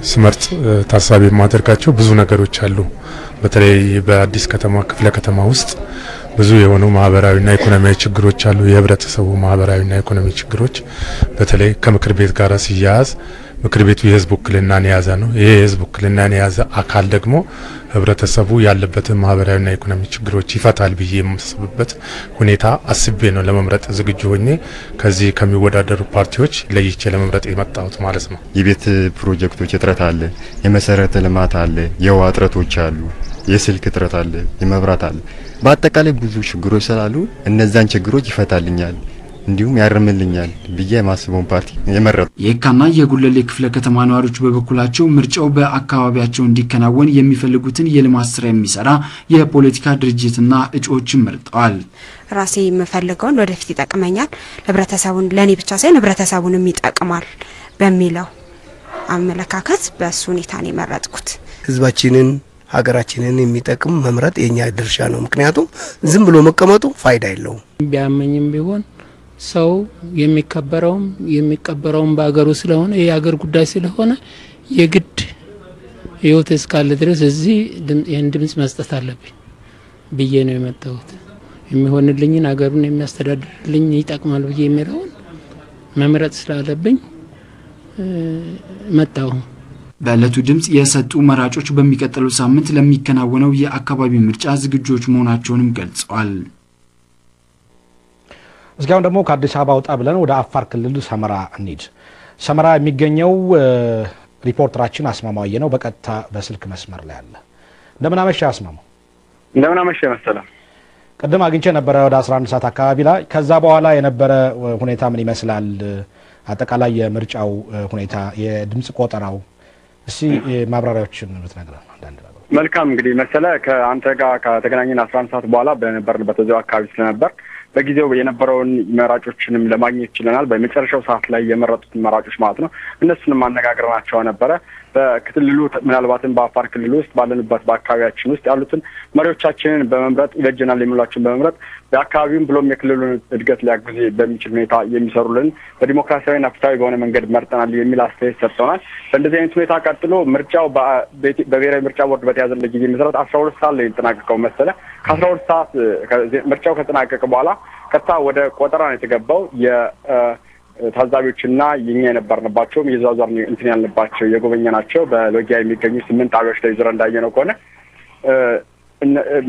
ስመርጥ ታሳቢ ማድረጋቸው ብዙ ነገሮች አሉ በተለይ በአዲስ ከተማ ክፍለ ከተማ ውስጥ ብዙ የሆኑ ማህበራዊና ኢኮኖሚያዊ ችግሮች አሉ የህብረተሰቡ ማህበራዊና ኢኮኖሚ ችግሮች በተለይ ከምክር ቤት ጋር ሲያያዝ ምክር ቤቱ የህዝብ ውክልናን የያዘ ነው ይሄ የህዝብ ውክልናን የያዘ አካል ደግሞ ህብረተሰቡ ያለበትን ማህበራዊና ኢኮኖሚ ችግሮች ይፈታል ብዬ የማስብበት ሁኔታ አስቤ ነው ለመምረጥ ዝግጁ ሆኜ ከዚህ ከሚወዳደሩ ፓርቲዎች ለይቼ ለመምረጥ የመጣሁት ማለት ነው የቤት ፕሮጀክቶች እጥረት አለ የመሰረተ ልማት አለ የውሃ እጥረቶች አሉ የስልክ እጥረት አለ የመብራት አለ በአጠቃላይ ብዙ ችግሮች ስላሉ እነዛን ችግሮች ይፈታልኛል እንዲሁም ያርምልኛል ብዬ ማስበውን ፓርቲ የመረጡ የካና የጉለሌ ክፍለ ከተማ ነዋሪዎች በበኩላቸው ምርጫው በአካባቢያቸው እንዲከናወን የሚፈልጉትን የልማት ስራ የሚሰራ የፖለቲካ ድርጅትና እጩዎችን መርጠዋል ራሴ የምፈልገውን ወደፊት ይጠቅመኛል ለህብረተሰቡን ለኔ ብቻ ሳይሆን ህብረተሰቡንም ይጠቅማል በሚለው አመለካከት በሱ ሁኔታ ነው የመረጥኩት ህዝባችንን ሀገራችንን የሚጠቅም መምረጥ የኛ ድርሻ ነው ምክንያቱም ዝም ብሎ መቀመጡ ፋይዳ የለውም ቢያመኝም ቢሆን ሰው የሚከበረውም በአገሩ ስለሆነ የሀገር ጉዳይ ስለሆነ የግድ ህይወት እስካለ ድረስ እዚህ ድምጽ መስጠት አለብኝ ብዬ ነው የመጣሁት የሚሆንልኝን ሀገሩን የሚያስተዳድርልኝ ይጠቅማል ብዬ የሚለውን መምረጥ ስላለብኝ መጣሁ በእለቱ ድምጽ የሰጡ መራጮች በሚቀጥለው ሳምንት ለሚከናወነው የአካባቢ ምርጫ ዝግጁዎች መሆናቸውንም ገልጸዋል እስካሁን ደግሞ ከአዲስ አበባ ወጣ ብለን ወደ አፋር ክልል ሰመራ እንሂድ ሰመራ የሚገኘው ሪፖርተራችን አስማማው ነው በቀጥታ በስልክ መስመር ላይ አለ እንደምን አመሸ አስማማው እንደምን አመሸ መሰለ ቀደም አግኝቼ ነበር ወደ 11 ሰዓት አካባቢ ላይ ከዛ በኋላ የነበረ ሁኔታ ምን ይመስላል አጠቃላይ የምርጫው ሁኔታ የድምጽ ቆጠራው እሺ ማብራሪያዎችን ብትነግረን አንዳንድ ነገር መልካም እንግዲህ መሰለ ከአንተ ጋር ከተገናኘን 11 ሰዓት በኋላ በነበርንበት እዛው አካባቢ ስለነበር በጊዜው የነበረውን መራጮችንም ለማግኘት ይችላል በመጨረሻው ሰዓት ላይ የመረጡት መራጮች ማለት ነው እነሱንም ማነጋገርናቸው ነበር በክልሉ ምናልባትም በአፋር ክልል ውስጥ ባለንበት በአካባቢያችን ውስጥ ያሉትን መሪዎቻችንን በመምረጥ ይለጀናል የሚሏቸውን በመምረጥ በአካባቢውም ብሎም የክልሉን እድገት ሊያግዝ በሚችል ሁኔታ የሚሰሩልን በዲሞክራሲያዊና ፍትሃዊ በሆነ መንገድ መርጠናል የሚል አስተያየት ሰጥተውናል በእንደዚህ አይነት ሁኔታ ቀጥሎ ምርጫው በብሔራዊ ምርጫ ቦርድ በተያዘለት ጊዜ መሰረት 12 ሰዓት ላይ ተጠናቀቀው መሰለ ከ12 ሰዓት ምርጫው ከተጠናቀቀ በኋላ ቀጥታ ወደ ቆጠራ ነው የተገባው ታዛቢዎችና የኛ የነበርንባቸው የዛዛር እንትን ያልንባቸው የጎበኛናቸው በሎጊያ የሚገኙ 8 ጣቢያዎች ላይ ዙር እንዳየነው ከሆነ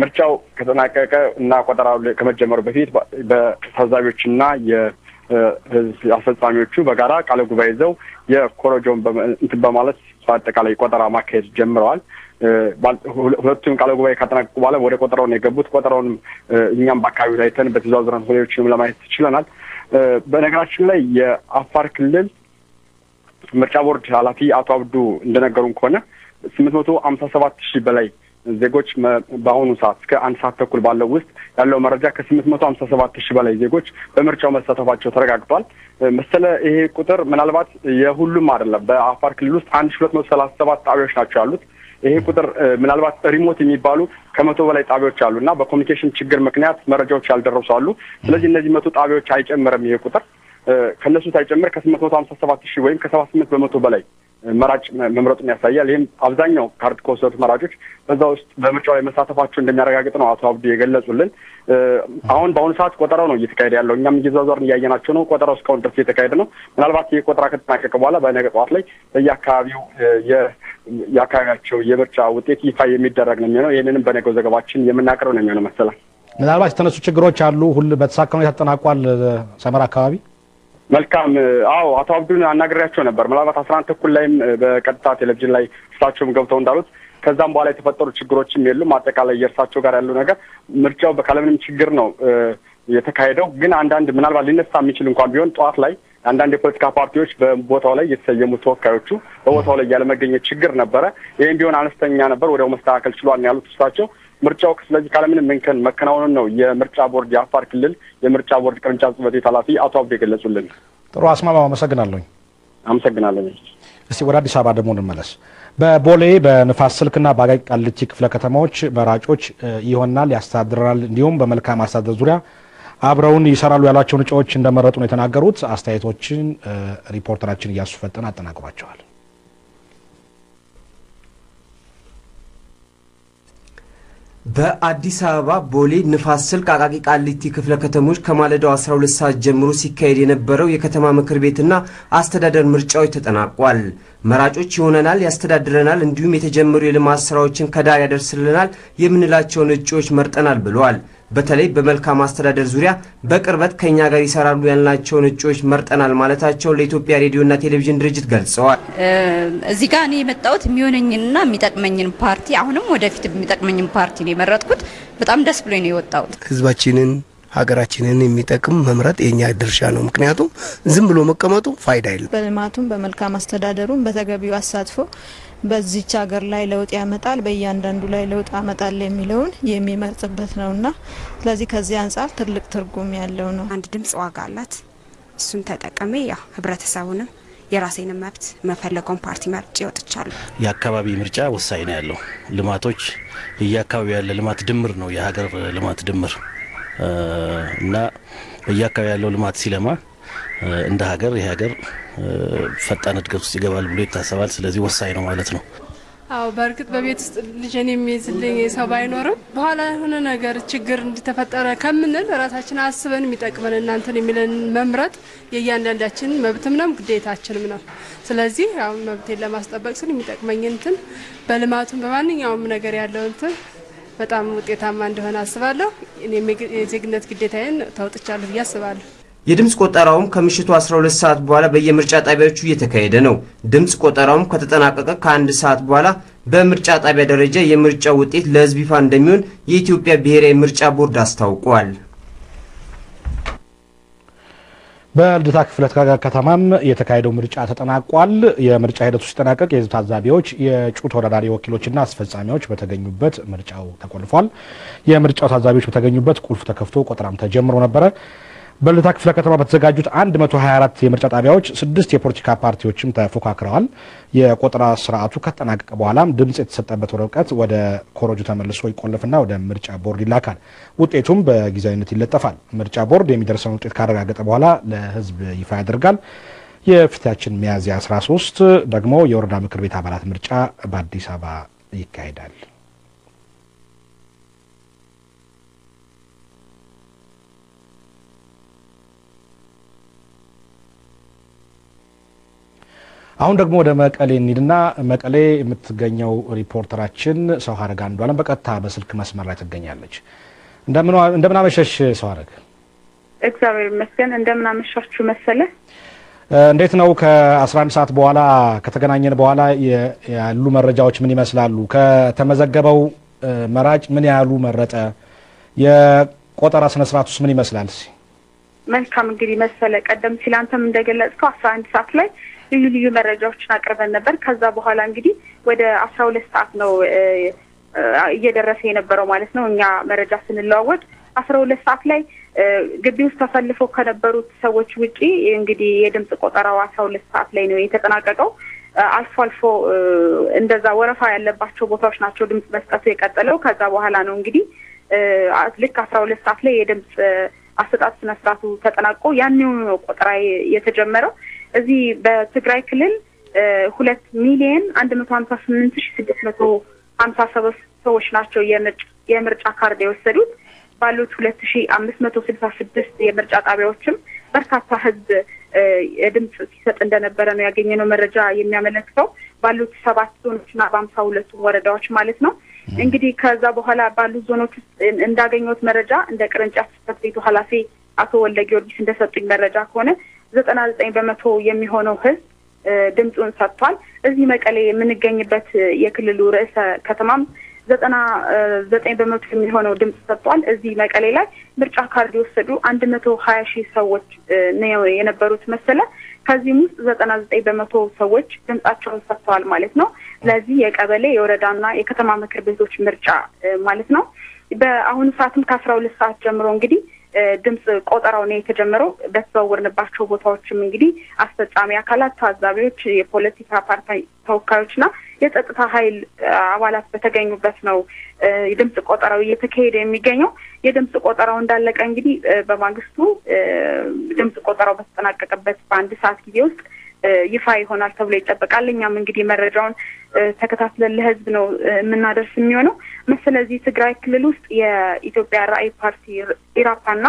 ምርጫው ከተጠናቀቀ እና ቆጠራው ከመጀመሩ በፊት በታዛቢዎችና የአስፈጻሚዎቹ በጋራ ቃለ ጉባኤ ይዘው የኮረጆን በማለት በአጠቃላይ ቆጠራ ማካሄድ ጀምረዋል ሁለቱም ቃለ ጉባኤ ከተጠናቀቁ በኋላ ወደ ቆጠራው ነው የገቡት ቆጠራውን እኛም በአካባቢው ላይ ተን በተዛዝረን ሆሌዎችንም ለማየት ይችላል በነገራችን ላይ የአፋር ክልል ምርጫ ቦርድ ኃላፊ አቶ አብዱ እንደነገሩን ከሆነ 857000 በላይ ዜጎች በአሁኑ ሰዓት እስከ 1 ሰዓት ተኩል ባለው ውስጥ ያለው መረጃ ከ857000 በላይ ዜጎች በምርጫው መሳተፋቸው ተረጋግጧል መሰለ ይሄ ቁጥር ምናልባት የሁሉም አይደለም በአፋር ክልል ውስጥ 1237 ጣቢያዎች ናቸው ያሉት ይሄ ቁጥር ምናልባት ሪሞት የሚባሉ ከ100 በላይ ጣቢያዎች አሉና በኮሙኒኬሽን ችግር ምክንያት መረጃዎች ያልደረሱ አሉ ስለዚህ እነዚህ 100 ጣቢያዎች አይጨምርም ይሄ ቁጥር ከነሱ ሳይጨምር ከ857000 ወይም ከ78% በላይ መራጭ መምረጡን ያሳያል ይሄም አብዛኛው ካርድ ኮንሰርት መራጮች በዛው ውስጥ በምርጫው ላይ መሳተፋቸው እንደሚያረጋግጥ ነው አቶ አብዱ የገለጹልን አሁን በአሁኑ ሰዓት ቆጠራው ነው እየተካሄደ ያለው እኛም እየዛዛርን ያያያናቸው ነው ቆጠራው እስካሁን ድረስ እየተካሄደ ነው ምናልባት ይሄ ቆጠራ ከተጠናቀቀ በኋላ በነገ ጠዋት ላይ በየአካባቢው ያካባቢያቸው የምርጫ ውጤት ይፋ የሚደረግ ነው የሚሆነው ይሄንንም በነገው ዘገባችን የምናቀርብ ነው የሚሆነው መሰለ ምናልባት የተነሱ ችግሮች አሉ ሁሉ በተሳካው ተጠናቋል ሰመራ አካባቢ መልካም አዎ አቶ አብዱን አናግሬያቸው ነበር ምናልባት 11 ተኩል ላይም በቀጥታ ቴሌቪዥን ላይ ስታቸውም ገብተው እንዳሉት ከዛም በኋላ የተፈጠሩ ችግሮችም የሉም አጠቃላይ የእርሳቸው ጋር ያለው ነገር ምርጫው በካለምንም ችግር ነው የተካሄደው ግን አንዳንድ ምናልባት ሊነሳ የሚችል እንኳን ቢሆን ጧት ላይ አንዳንድ የፖለቲካ ፓርቲዎች በቦታው ላይ የተሰየሙ ተወካዮቹ በቦታው ላይ ያለ መገኘት ችግር ነበረ ይሄን ቢሆን አነስተኛ ነበር ወዲያው መስተካከል ችሏል ያሉት እሳቸው ምርጫው ስለዚህ ካለምንም መንከን መከናወኑን ነው የምርጫ ቦርድ የአፋር ክልል የምርጫ ቦርድ ቅርንጫፍ ጽሕፈት ቤት ኃላፊ አቶ አብዱ የገለጹልን ጥሩ አስማማው አመሰግናለሁ እስቲ ወደ አዲስ አበባ ደግሞ እንመለስ በቦሌ በንፋስ ስልክና በአቃቂ ቃሊቲ ክፍለ ከተማዎች መራጮች ይሆናል ያስተዳድራል እንዲሁም በመልካም አስተዳደር ዙሪያ አብረውን ይሰራሉ ያላቸውን እጩዎች እንደመረጡ ነው የተናገሩት አስተያየቶችን ሪፖርተራችን እያሱ ፈጠነ አጠናቅሯቸዋል በአዲስ አበባ ቦሌ ንፋስ ስልክ አቃቂ ቃሊቲ ክፍለ ከተሞች ከማለዳው 12 ሰዓት ጀምሮ ሲካሄድ የነበረው የከተማ ምክር ቤትና አስተዳደር ምርጫዎች ተጠናቋል። መራጮች ይሆነናል ያስተዳድረናል እንዲሁም የተጀመሩ የልማት ስራዎችን ከዳር ያደርስልናል የምንላቸውን እጩዎች መርጠናል ብለዋል። በተለይ በመልካም አስተዳደር ዙሪያ በቅርበት ከኛ ጋር ይሰራሉ ያልናቸውን እጩዎች መርጠናል ማለታቸው ለኢትዮጵያ ሬዲዮና ቴሌቪዥን ድርጅት ገልጸዋል። እዚህ ጋር እኔ የመጣሁት የሚሆነኝና የሚጠቅመኝን ፓርቲ አሁንም ወደፊት የሚጠቅመኝን ፓርቲ ነው የመረጥኩት። በጣም ደስ ብሎኝ ነው የወጣሁት። ህዝባችንን ሀገራችንን የሚጠቅም መምረጥ የኛ ድርሻ ነው። ምክንያቱም ዝም ብሎ መቀመጡ ፋይዳ የለም። በልማቱም በመልካም አስተዳደሩም በተገቢው አሳትፎ በዚህች ሀገር ላይ ለውጥ ያመጣል በእያንዳንዱ ላይ ለውጥ ያመጣል የሚለውን የሚመርጥበት ነውና ስለዚህ ከዚህ አንፃር ትልቅ ትርጉም ያለው ነው። አንድ ድምጽ ዋጋ አላት። እሱን ተጠቅሜ ያው ህብረተሰቡንም የራሴን መብት መፈለገውን ፓርቲ መርጬ ወጥቻለሁ። የአካባቢ ምርጫ ወሳኝ ነው ያለው ልማቶች የአካባቢ ያለ ልማት ድምር ነው የሀገር ልማት ድምር እና በየአካባቢ ያለው ልማት ሲለማ እንደ ሀገር የሀገር ፈጣን እድገት ውስጥ ይገባል ብሎ ይታሰባል። ስለዚህ ወሳኝ ነው ማለት ነው። አው በርግጥ በቤት ውስጥ ልጅን የሚይዝልኝ ሰው ባይኖርም በኋላ የሆነ ነገር ችግር እንዲተፈጠረ ከምንል ራሳችን አስበን የሚጠቅመን እናንተን የሚለን መምረጥ የእያንዳንዳችን መብትም ነው ግዴታችንም ነው። ስለዚህ ያው መብቴን ለማስጠበቅ ስል የሚጠቅመኝ እንትን በልማቱም በማንኛውም ነገር ያለው እንትን በጣም ውጤታማ እንደሆነ አስባለሁ። እኔ የዜግነት ግዴታዬን ተወጥቻለሁ ብዬ አስባለሁ። የድምጽ ቆጠራውም ከምሽቱ 12 ሰዓት በኋላ በየምርጫ ጣቢያዎቹ እየተካሄደ ነው። ድምጽ ቆጠራውም ከተጠናቀቀ ከ1 ሰዓት በኋላ በምርጫ ጣቢያ ደረጃ የምርጫው ውጤት ለህዝብ ይፋ እንደሚሆን የኢትዮጵያ ብሔራዊ ምርጫ ቦርድ አስታውቋል። በልደታ ክፍለ ከተማም የተካሄደው ምርጫ ተጠናቋል። የምርጫ ሂደቱ ሲጠናቀቅ የህዝብ ታዛቢዎች የእጩ ተወዳዳሪ ወኪሎችና አስፈጻሚዎች በተገኙበት ምርጫው ተቆልፏል። የምርጫው ታዛቢዎች በተገኙበት ቁልፍ ተከፍቶ ቆጠራም ተጀምሮ ነበር። በልደታ ክፍለ ከተማ በተዘጋጁት 124 የምርጫ ጣቢያዎች 6 የፖለቲካ ፓርቲዎችም ተፎካክረዋል። የቆጠራ ስርዓቱ ከተጠናቀቀ በኋላም ድምጽ የተሰጠበት ወረቀት ወደ ኮሮጆ ተመልሶ ይቆለፍና ወደ ምርጫ ቦርድ ይላካል። ውጤቱም በጊዜያዊነት ይለጠፋል። ምርጫ ቦርድ የሚደርሰውን ውጤት ካረጋገጠ በኋላ ለህዝብ ይፋ ያደርጋል። የፊታችን ሚያዝያ 13 ደግሞ የወረዳ ምክር ቤት አባላት ምርጫ በአዲስ አበባ ይካሄዳል። አሁን ደግሞ ወደ መቀሌ እንሂድና መቀሌ የምትገኘው ሪፖርተራችን ሰውሃረግ አንዷለም በቀጥታ በስልክ መስመር ላይ ትገኛለች። እንደምን አመሸሽ ሰውሃረግ? እግዚአብሔር ይመስገን። እንደምን አመሻችሁ መሰለ። እንዴት ነው ከ11 ሰዓት በኋላ ከተገናኘን በኋላ ያሉ መረጃዎች ምን ይመስላሉ? ከተመዘገበው መራጭ ምን ያሉ መረጠ? የቆጠራ ስነ ስርዓቱስ ምን ይመስላል? መልካም እንግዲህ መሰለ ቀደም ሲል አንተም እንደገለጽከው 11 ሰዓት ላይ ልዩ ልዩ መረጃዎችን አቅርበን ነበር። ከዛ በኋላ እንግዲህ ወደ 12 ሰዓት ነው እየደረሰ የነበረው ማለት ነው። እኛ መረጃ ስንለዋወጥ 12 ሰዓት ላይ ግቢ ውስጥ ተሰልፈው ከነበሩት ሰዎች ውጪ እንግዲህ የድምጽ ቆጠራው 12 ሰዓት ላይ ነው የተጠናቀቀው። አልፎ አልፎ እንደዛ ወረፋ ያለባቸው ቦታዎች ናቸው ድምጽ መስጠቱ የቀጠለው። ከዛ በኋላ ነው እንግዲህ ልክ 12 ሰዓት ላይ የድምጽ አሰጣጥ ስነ ስርዓቱ ተጠናቆ ያንኑ ቆጠራ የተጀመረው። እዚህ በትግራይ ክልል 2,158,657 ሰዎች ናቸው የምርጫ ካርድ የወሰዱት። ባሉት 2,566 የምርጫ ጣቢያዎችም በርካታ ህዝብ ድምጽ ሲሰጥ እንደነበረ ነው ያገኘነው መረጃ የሚያመለክተው። ባሉት 7 ዞኖችና በ52 ወረዳዎች ማለት ነው። እንግዲህ ከዛ በኋላ ባሉት ዞኖች ውስጥ እንዳገኘሁት መረጃ እንደ ቅርንጫፍ ጽሕፈት ቤቱ ኃላፊ አቶ ወልደ ጊዮርጊስ እንደሰጡኝ መረጃ ከሆነ 99% የሚሆነው ህዝብ ድምጹን ሰጥቷል። እዚህ መቀሌ የምንገኝበት የክልሉ ርዕሰ ከተማም 99% የሚሆነው ድምጽ ሰጥቷል። እዚህ መቀሌ ላይ ምርጫ ካርድ የወሰዱ 120,000 ሰዎች ነው የነበሩት መሰለ። ከዚህም ውስጥ 99% ሰዎች ድምጻቸውን ሰጥተዋል ማለት ነው። ስለዚህ የቀበሌ የወረዳና የከተማ ምክር ቤቶች ምርጫ ማለት ነው። በአሁኑ ሰዓትም ከ12 ሰዓት ጀምሮ እንግዲህ ድምጽ ቆጠራው ነው የተጀመረው። በተዘዋወርንባቸው ቦታዎችም እንግዲህ አስፈጻሚ አካላት፣ ታዛቢዎች፣ የፖለቲካ ፓርቲ ተወካዮችና የጸጥታ ኃይል አባላት በተገኙበት ነው የድምጽ ቆጠራው እየተካሄደ የሚገኘው። የድምጽ ቆጠራው እንዳለቀ እንግዲህ በማግስቱ ድምጽ ቆጠራው በተጠናቀቀበት በአንድ ሰዓት ጊዜ ውስጥ ይፋ ይሆናል ተብሎ ይጠበቃል። እኛም እንግዲህ መረጃውን ተከታትለን ለህዝብ ነው የምናደርስ የሚሆነው። ስለዚህ ትግራይ ክልል ውስጥ የኢትዮጵያ ራዕይ ፓርቲ ኢራፓና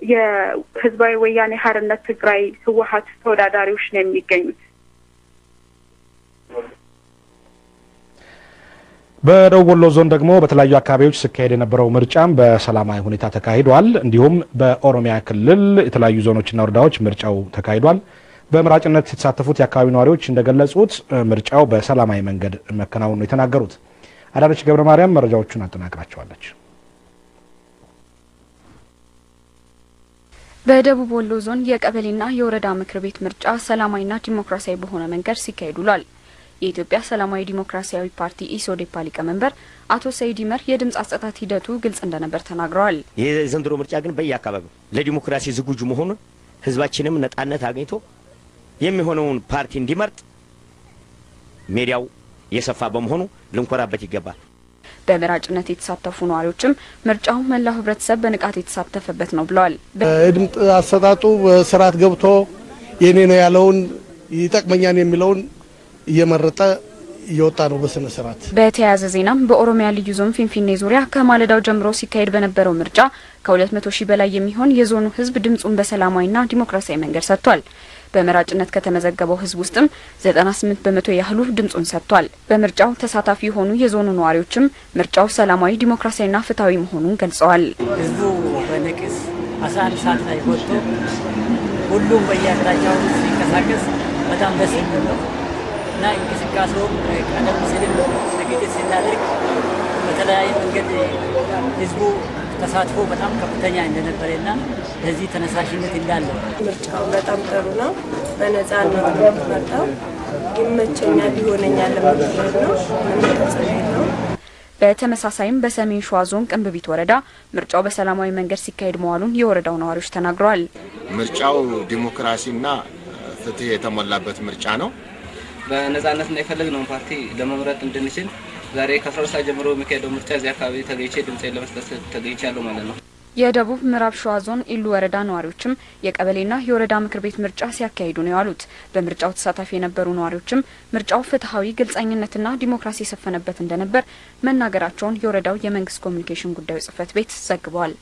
የህዝባዊ ወያኔ ሓርነት ትግራይ ህወሓት ተወዳዳሪዎች ነው የሚገኙት። በደቡብ ወሎ ዞን ደግሞ በተለያዩ አካባቢዎች ሲካሄድ የነበረው ምርጫም በሰላማዊ ሁኔታ ተካሂዷል። እንዲሁም በኦሮሚያ ክልል የተለያዩ ዞኖችና ወረዳዎች ምርጫው ተካሂዷል። በመራጭነት የተሳተፉት የአካባቢ ነዋሪዎች እንደገለጹት ምርጫው በሰላማዊ መንገድ መከናወኑ ነው የተናገሩት። አዳነች ገብረ ማርያም መረጃዎቹን አጠናቅራቸዋለች። በደቡብ ወሎ ዞን የቀበሌና የወረዳ ምክር ቤት ምርጫ ሰላማዊና ዲሞክራሲያዊ በሆነ መንገድ ሲካሄድ ውሏል። የኢትዮጵያ ሰላማዊ ዲሞክራሲያዊ ፓርቲ ኢሶዴፓ ሊቀመንበር አቶ ሰይድ ይመር የድምጽ አሰጣጥ ሂደቱ ግልጽ እንደነበር ተናግረዋል። የዘንድሮ ምርጫ ግን በየአካባቢው ለዲሞክራሲ ዝግጁ መሆኑን ህዝባችንም ነጻነት አግኝቶ የሚሆነውን ፓርቲ እንዲመርጥ ሜዲያው የሰፋ በመሆኑ ልንኮራበት ይገባል። በመራጭነት የተሳተፉ ነዋሪዎችም ምርጫው መላው ህብረተሰብ በንቃት የተሳተፈበት ነው ብለዋል። ድምጽ አሰጣጡ በስርዓት ገብቶ የኔ ነው ያለውን ይጠቅመኛል የሚለውን እየመረጠ እየወጣ ነው በስነ ስርዓት። በተያያዘ ዜናም በኦሮሚያ ልዩ ዞን ፊንፊኔ ዙሪያ ከማለዳው ጀምሮ ሲካሄድ በነበረው ምርጫ ከ200 ሺህ በላይ የሚሆን የዞኑ ህዝብ ድምጹን በሰላማዊና ዲሞክራሲያዊ መንገድ ሰጥቷል። በመራጭነት ከተመዘገበው ህዝብ ውስጥም 98 በመቶ ያህሉ ድምጹን ሰጥቷል። በምርጫው ተሳታፊ የሆኑ የዞኑ ነዋሪዎችም ምርጫው ሰላማዊ ዲሞክራሲያዊና ፍትሃዊ መሆኑን ገልጸዋል። ህዝቡ በንቅስ 11 ሰዓት ላይ ወጥቶ ሁሉም በየአቅጣጫው ሲንቀሳቀስ በጣም ደስ የሚል ነው እና እንቅስቃሴው ቀደም ሲል ዝግጅት ሲናደርግ በተለያየ መንገድ ህዝቡ ተሳትፎ በጣም ከፍተኛ እንደነበረና ለዚህ ተነሳሽነት እንዳለ ምርጫው በጣም ጥሩ ነው። በነጻነት መርጠው ይመቸኛል ይሆነኛል ነው። በተመሳሳይም በሰሜን ሸዋ ዞን ቅንብቢት ወረዳ ምርጫው በሰላማዊ መንገድ ሲካሄድ መዋሉን የወረዳው ነዋሪዎች ተናግረዋል። ምርጫው ዲሞክራሲና ፍትህ የተሞላበት ምርጫ ነው። በነጻነትና የፈለግነውን ፓርቲ ለመምረጥ እንድንችል ዛሬ ከ12 ሰዓት ጀምሮ የሚካሄደው ምርጫ እዚህ አካባቢ ተገኝቼ ድምጼን ለመስጠት ተገኝቻለሁ ማለት ነው። የደቡብ ምዕራብ ሸዋ ዞን ኢሉ ወረዳ ነዋሪዎችም የቀበሌና የወረዳ ምክር ቤት ምርጫ ሲያካሂዱ ነው ያሉት። በምርጫው ተሳታፊ የነበሩ ነዋሪዎችም ምርጫው ፍትሃዊ፣ ግልጸኝነትና ዲሞክራሲ የሰፈነበት እንደነበር መናገራቸውን የወረዳው የመንግስት ኮሚኒኬሽን ጉዳዮች ጽህፈት ቤት ዘግቧል።